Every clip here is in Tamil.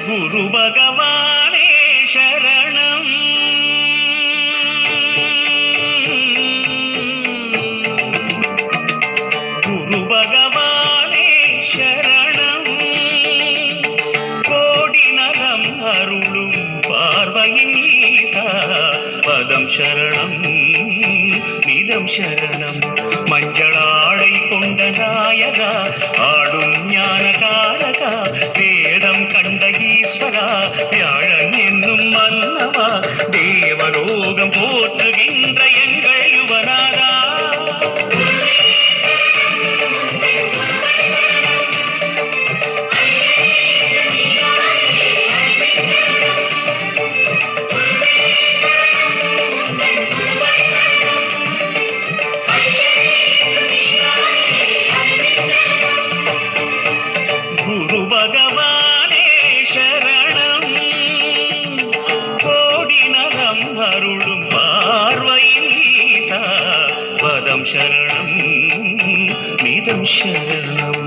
குரு பகவானே சரணம். குரு பகவானே சரணம். கோடி நலம் அருளும் பார்வையின் ஈசா பதம் சரணம் நிதம் சரணம். மஞ்சளாடை கொண்ட நாயகா ஆடும் ஞானகாரகா வேதம் கண்ட ஈஸ்வரா வியாழன் என்னும் மன்னவா தேவலோகம் போற்றுகின்ற எங்கள் யுவனாரா. குரு பகவானே சரணம். கோடி நலம் அருளும் பார்வையின் ஈசா பதம் சரணம் நிதம் சரணம்.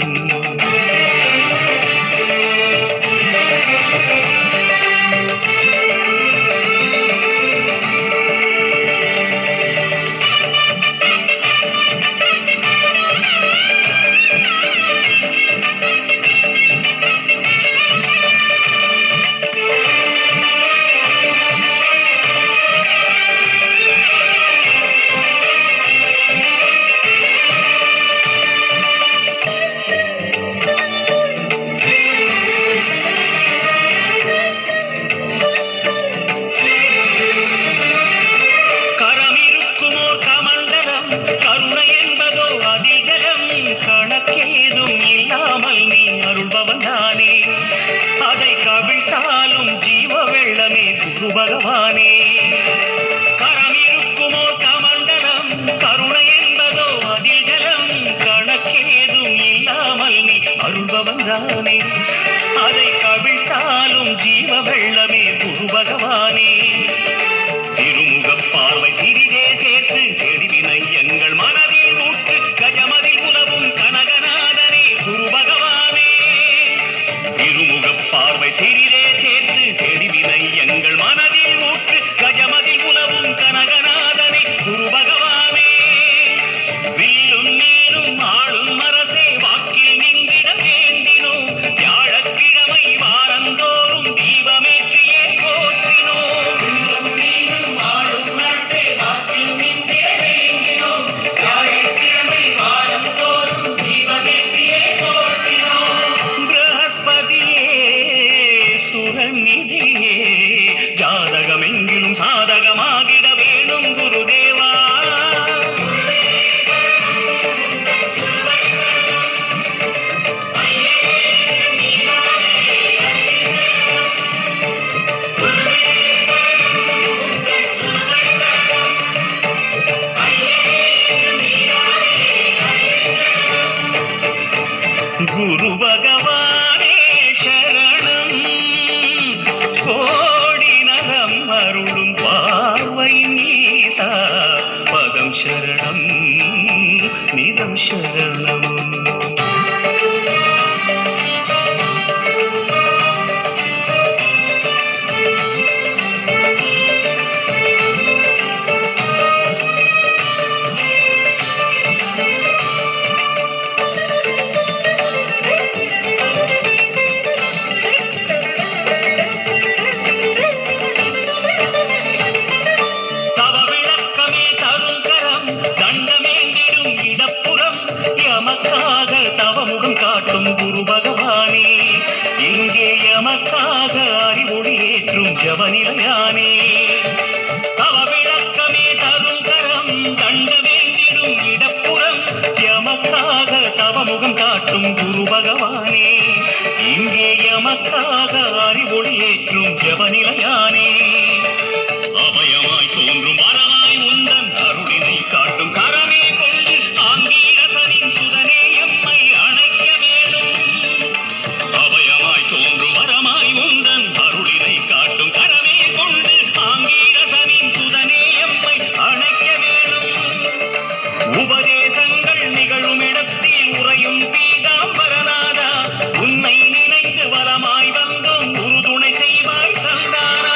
கருணை என்பதோ அதில் ஜலம் கணக்கேதும் இல்லாமல் நீ அருள்பவன் தானே. அதை கவிழ்த்தாலும் ஜீவ வெள்ளமே குரு பகவானே. கரம் இருக்குமோ கமண்டலம் கருணை என்பதோ அதில் ஜலம் கணக்கேதும் இல்லாமல் நீ அருள்பவன் தானே. அதை கவிழ்த்தாலும் ஜீவ வெள்ளமே குரு பகவானே. திருமுக பார்வை சிறிதே சேர்த்து தெளிவினை எங்கள் மனதில் ஊற்று கஜமதில் உலவும் கனகநாதனே குரு பகவானே. திருமுக பார்வை சிறிதே சேர்த்து தெளிவினை எங்கள் மனதில் ஊற்று கஜமதில் உலவும் கனகநாதனே குரு பகவானே. வில்லும் மேலும் ஆளும் அரசே வாக்கில் நின்றிட வேண்டினோம். வியாழக்கிழமை வாரந்தோறும் தீபமேற்றியே போற்றினோம். சுரநிதியே ஜாதகமெங்கிலும் சாதகமாகிட வேணும் குருதேவா. குரு பகவானே சரணம். கோடி நலம் அருளும் பார்வையின் ஈசா பதம் சரணம் நிதம் சரணம். எமக்காக தவமுகம் காட்டும் குரு பகவானே. இங்கே எமக்காக அறிவொளி ஏற்றும் ஜபநிலையானே. தவ விளக்கமே தரும் கரம் தண்ட வேண்டிடும் இடப்புறம் எமக்காக தவமுகம் காட்டும் குரு பகவானே. இங்கே எமக்காக அறிவொளி ஏற்றும் ஜபநிலையானே. அபயமாய் தோன்றும் மரமாய் உந்தன் அருளினை காட்டும் கரமே உபதேசங்கள் நிகழும் இடத்தில் உறையும் பீதாம்பரநாதா, உன்னை நினைந்து வலமாய் வந்தோம் உறுதுணை செய்வாய் சந்தானா.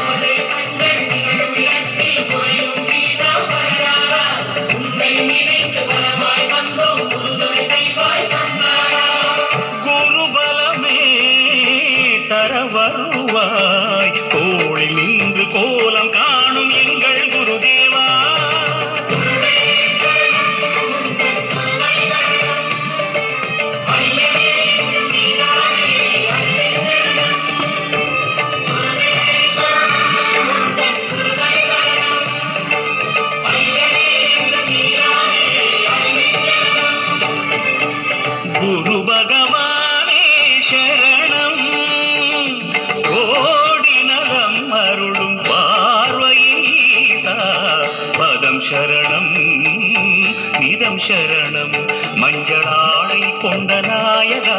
உபதேசங்கள் நிகழும் இடத்தில் உறையும் பீதாம்பரநாதா, உன்னை நினைந்து வலமாய் வந்தோம் உறுதுணை செய்வாய் சந்தானா. குருபலமே தர வருவாய், தோளில் நின்று கோலம் காணும் எங்கள் குருதேவா. குரு பகவானே சரணம், கோடி நலம் அருளும் பார்வையின் ஈசா பதம் சரணம் நிதம் சரணம். மஞ்சளாடை கொண்ட நாயகா,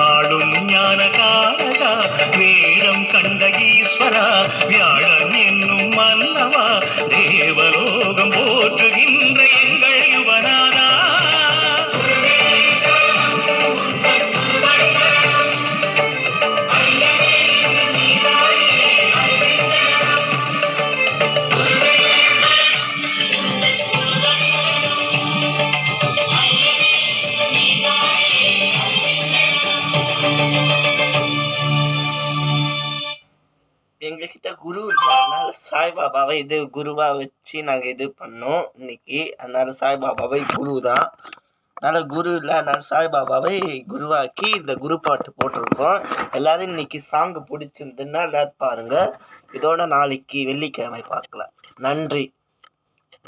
ஆளும் ஞான காரகா, வேடம் கண்ட ஈஸ்வரா, வியாழன் என்னும் மன்னவா, தேவலோகம் போற்றுகின்ற எங்கள் யுவநாதா. எங்ககிட்ட குரு இல்லை, அதனால சாய்பாபாவை இது குருவாக வச்சு நாங்கள் இது பண்ணோம் இன்னைக்கு. அதனால சாய்பாபாவை குரு தான், அதனால் குரு இல்லை, அதனால் சாய்பாபாவை குருவாக்கி இந்த குரு பாட்டு போட்டிருக்கோம். எல்லோரும் இன்னைக்கு சாங்கு பிடிச்சிருந்துன்னா எல்லோரும் பாருங்கள். இதோட நாளைக்கு வெள்ளிக்கிழமை பார்க்கலாம். நன்றி.